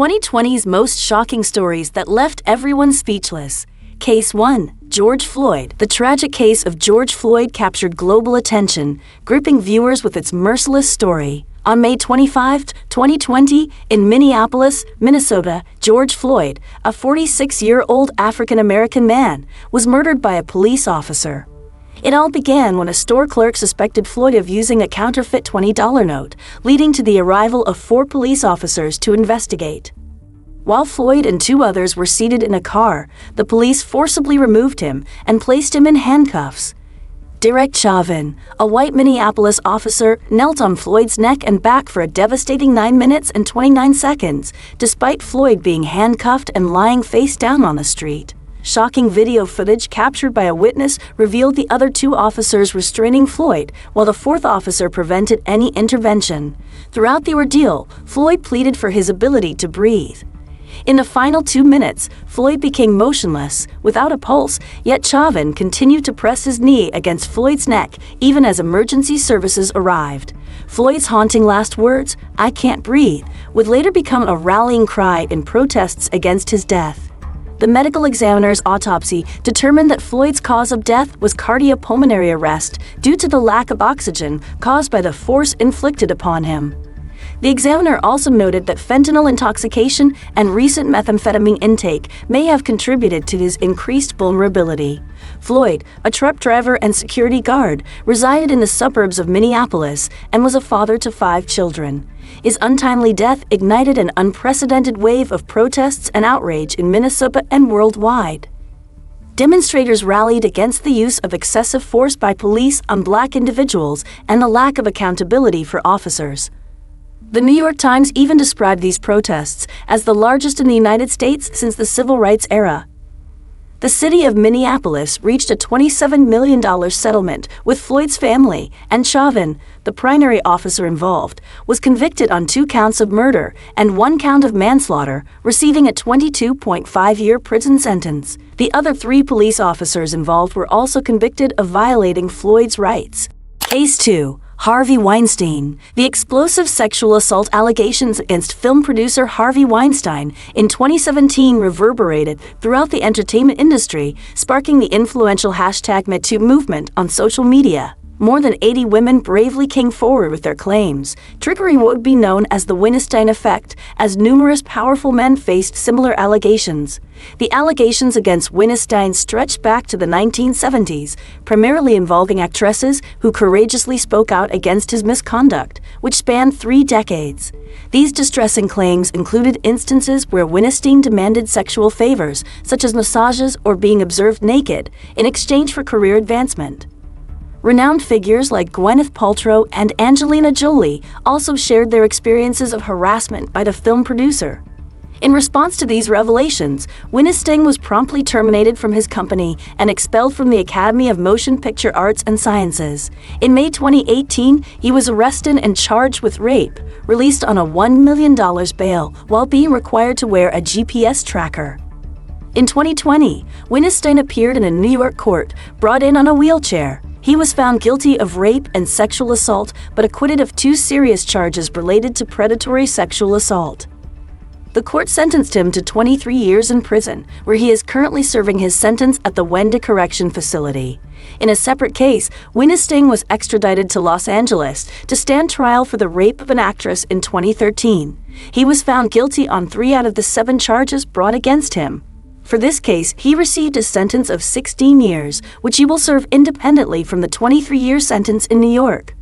2020's most shocking stories that left everyone speechless. Case 1. George Floyd. The tragic case of George Floyd captured global attention, gripping viewers with its merciless story. On May 25, 2020, in Minneapolis, Minnesota, George Floyd, a 46-year-old African-American man, was murdered by a police officer. It all began when a store clerk suspected Floyd of using a counterfeit $20 note, leading to the arrival of 4 police officers to investigate. While Floyd and 2 others were seated in a car, the police forcibly removed him and placed him in handcuffs. Derek Chauvin, a white Minneapolis officer, knelt on Floyd's neck and back for a devastating 9 minutes and 29 seconds, despite Floyd being handcuffed and lying face down on the street. Shocking video footage captured by a witness revealed the other 2 officers restraining Floyd, while the 4th officer prevented any intervention. Throughout the ordeal, Floyd pleaded for his ability to breathe. In the final 2 minutes, Floyd became motionless, without a pulse, yet Chauvin continued to press his knee against Floyd's neck even as emergency services arrived. Floyd's haunting last words, "I can't breathe," would later become a rallying cry in protests against his death. The medical examiner's autopsy determined that Floyd's cause of death was cardiopulmonary arrest due to the lack of oxygen caused by the force inflicted upon him. The examiner also noted that fentanyl intoxication and recent methamphetamine intake may have contributed to his increased vulnerability. Floyd, a truck driver and security guard, resided in the suburbs of Minneapolis and was a father to 5 children. His untimely death ignited an unprecedented wave of protests and outrage in Minnesota and worldwide. Demonstrators rallied against the use of excessive force by police on Black individuals and the lack of accountability for officers. The New York Times even described these protests as the largest in the United States since the Civil Rights era. The city of Minneapolis reached a $27 million settlement with Floyd's family, and Chauvin, the primary officer involved, was convicted on 2 counts of murder and 1 count of manslaughter, receiving a 22.5-year prison sentence. The other 3 police officers involved were also convicted of violating Floyd's rights. Case 2. Harvey Weinstein. The explosive sexual assault allegations against film producer Harvey Weinstein in 2017 reverberated throughout the entertainment industry, sparking the influential #MeToo movement on social media. More than 80 women bravely came forward with their claims, triggering what would be known as the Weinstein effect, as numerous powerful men faced similar allegations. The allegations against Weinstein stretched back to the 1970s, primarily involving actresses who courageously spoke out against his misconduct, which spanned 3 decades. These distressing claims included instances where Weinstein demanded sexual favors, such as massages or being observed naked, in exchange for career advancement. Renowned figures like Gwyneth Paltrow and Angelina Jolie also shared their experiences of harassment by the film producer. In response to these revelations, Weinstein was promptly terminated from his company and expelled from the Academy of Motion Picture Arts and Sciences. In May 2018, he was arrested and charged with rape, released on a $1 million bail while being required to wear a GPS tracker. In 2020, Weinstein appeared in a New York court, brought in on a wheelchair. He was found guilty of rape and sexual assault, but acquitted of 2 serious charges related to predatory sexual assault. The court sentenced him to 23 years in prison, where he is currently serving his sentence at the Wenda Correction Facility. In a separate case, Weinstein was extradited to Los Angeles to stand trial for the rape of an actress in 2013. He was found guilty on 3 out of the 7 charges brought against him. For this case, he received a sentence of 16 years, which he will serve independently from the 23-year sentence in New York.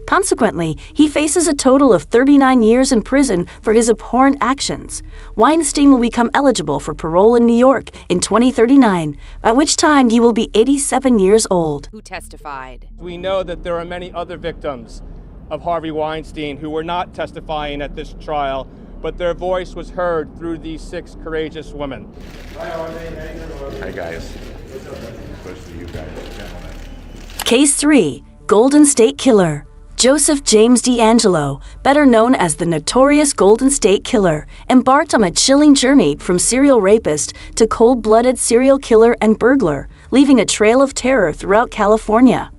Consequently, he faces a total of 39 years in prison for his abhorrent actions. Weinstein will become eligible for parole in New York in 2039, at which time he will be 87 years old. Who testified? We know that there are many other victims of Harvey Weinstein who were not testifying at this trial, but their voice was heard through these 6 courageous women. Hi guys. Especially you guys, gentlemen. Case 3. Golden State Killer. Joseph James DeAngelo, better known as the notorious Golden State Killer, embarked on a chilling journey from serial rapist to cold-blooded serial killer and burglar, leaving a trail of terror throughout California.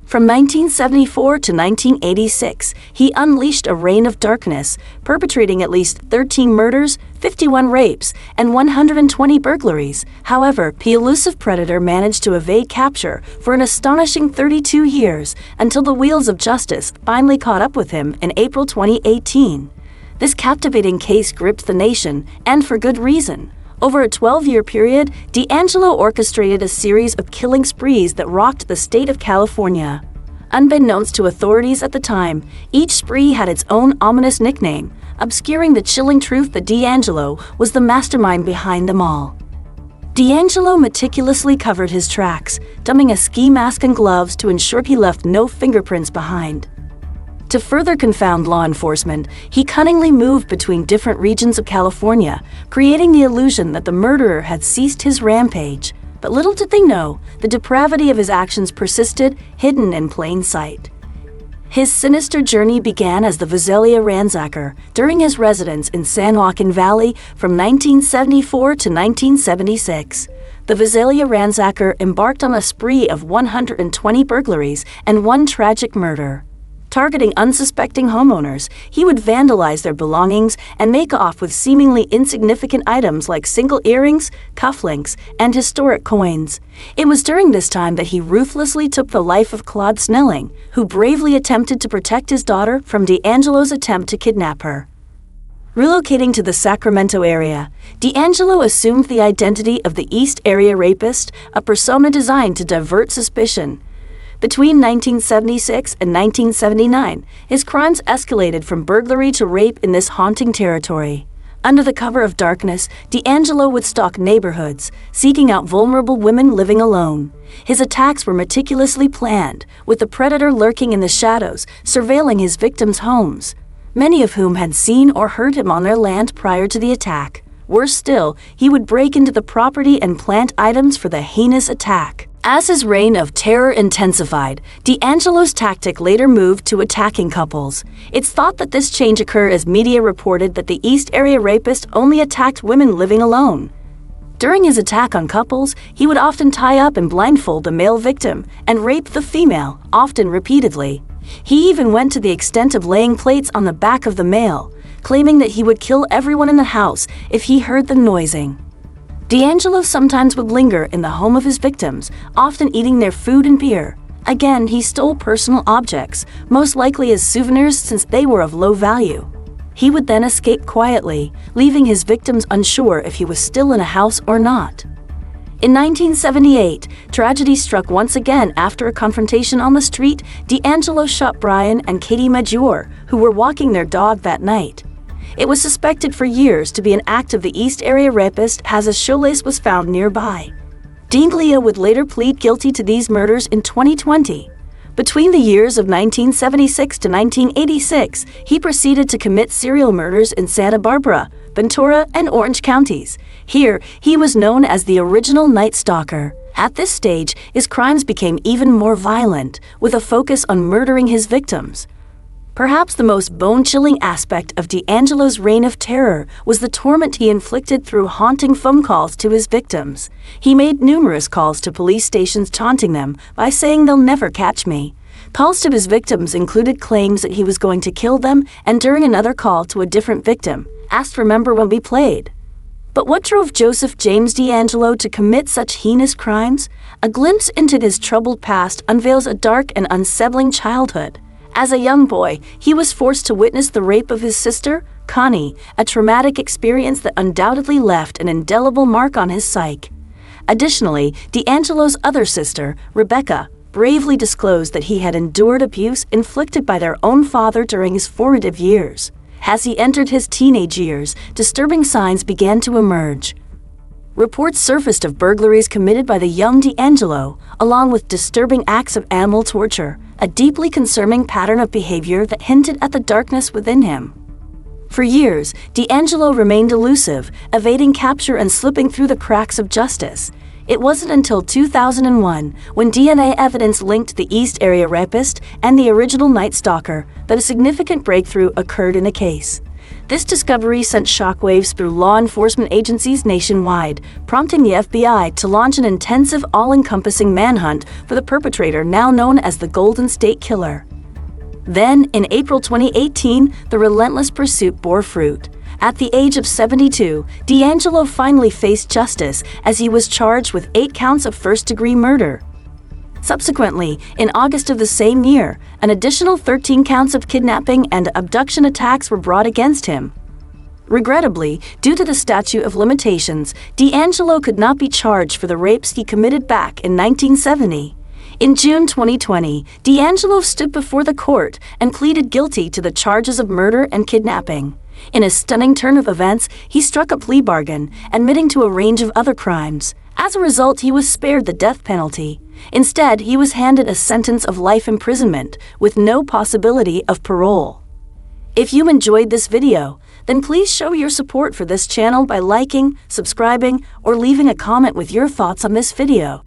From 1974 to 1986, he unleashed a reign of darkness, perpetrating at least 13 murders, 51 rapes, and 120 burglaries. However, the elusive predator managed to evade capture for an astonishing 32 years until the wheels of justice finally caught up with him in April 2018. This captivating case gripped the nation, and for good reason. Over a 12-year period, D'Angelo orchestrated a series of killing sprees that rocked the state of California. Unbeknownst to authorities at the time, each spree had its own ominous nickname, obscuring the chilling truth that D'Angelo was the mastermind behind them all. D'Angelo meticulously covered his tracks, donning a ski mask and gloves to ensure he left no fingerprints behind. To further confound law enforcement, he cunningly moved between different regions of California, creating the illusion that the murderer had ceased his rampage. But little did they know, the depravity of his actions persisted, hidden in plain sight. His sinister journey began as the Visalia ransacker during his residence in San Joaquin Valley from 1974 to 1976. The Visalia ransacker embarked on a spree of 120 burglaries and one tragic murder. Targeting unsuspecting homeowners, he would vandalize their belongings and make off with seemingly insignificant items like single earrings, cufflinks, and historic coins. It was during this time that he ruthlessly took the life of Claude Snelling, who bravely attempted to protect his daughter from D'Angelo's attempt to kidnap her. Relocating to the Sacramento area, D'Angelo assumed the identity of the East Area Rapist, a persona designed to divert suspicion. Between 1976 and 1979, his crimes escalated from burglary to rape in this haunting territory. Under the cover of darkness, D'Angelo would stalk neighborhoods, seeking out vulnerable women living alone. His attacks were meticulously planned, with the predator lurking in the shadows, surveilling his victims' homes, many of whom had seen or heard him on their land prior to the attack. Worse still, he would break into the property and plant items for the heinous attack. As his reign of terror intensified, D'Angelo's tactic later moved to attacking couples. It's thought that this change occurred as media reported that the East Area Rapist only attacked women living alone. During his attack on couples, he would often tie up and blindfold the male victim and rape the female, often repeatedly. He even went to the extent of laying plates on the back of the male, claiming that he would kill everyone in the house if he heard them noising. D'Angelo sometimes would linger in the home of his victims, often eating their food and beer. Again, he stole personal objects, most likely as souvenirs since they were of low value. He would then escape quietly, leaving his victims unsure if he was still in a house or not. In 1978, tragedy struck once again after a confrontation on the street. D'Angelo shot Brian and Katie Major, who were walking their dog that night. It was suspected for years to be an act of the East Area Rapist as a shoelace was found nearby. D'Angelo would later plead guilty to these murders in 2020. Between the years of 1976 to 1986, he proceeded to commit serial murders in Santa Barbara, Ventura, and Orange counties. Here, he was known as the original Night Stalker. At this stage, his crimes became even more violent, with a focus on murdering his victims. Perhaps the most bone-chilling aspect of D'Angelo's reign of terror was the torment he inflicted through haunting phone calls to his victims. He made numerous calls to police stations taunting them by saying they'll never catch me. Calls to his victims included claims that he was going to kill them, and during another call to a different victim, asked remember when we played. But what drove Joseph James D'Angelo to commit such heinous crimes? A glimpse into his troubled past unveils a dark and unsettling childhood. As a young boy, he was forced to witness the rape of his sister, Connie, a traumatic experience that undoubtedly left an indelible mark on his psyche. Additionally, D'Angelo's other sister, Rebecca, bravely disclosed that he had endured abuse inflicted by their own father during his formative years. As he entered his teenage years, disturbing signs began to emerge. Reports surfaced of burglaries committed by the young D'Angelo, along with disturbing acts of animal torture, a deeply concerning pattern of behavior that hinted at the darkness within him. For years, D'Angelo remained elusive, evading capture and slipping through the cracks of justice. It wasn't until 2001, when DNA evidence linked the East Area Rapist and the original Night Stalker, that a significant breakthrough occurred in the case. This discovery sent shockwaves through law enforcement agencies nationwide, prompting the FBI to launch an intensive, all-encompassing manhunt for the perpetrator now known as the Golden State Killer. Then, in April 2018, the relentless pursuit bore fruit. At the age of 72, D'Angelo finally faced justice as he was charged with 8 counts of first-degree murder. Subsequently, in August of the same year, an additional 13 counts of kidnapping and abduction attacks were brought against him. Regrettably, due to the statute of limitations, D'Angelo could not be charged for the rapes he committed back in 1970. In June 2020, D'Angelo stood before the court and pleaded guilty to the charges of murder and kidnapping. In a stunning turn of events, he struck a plea bargain, admitting to a range of other crimes. As a result, he was spared the death penalty. Instead, he was handed a sentence of life imprisonment with no possibility of parole. If you enjoyed this video, then please show your support for this channel by liking, subscribing, or leaving a comment with your thoughts on this video.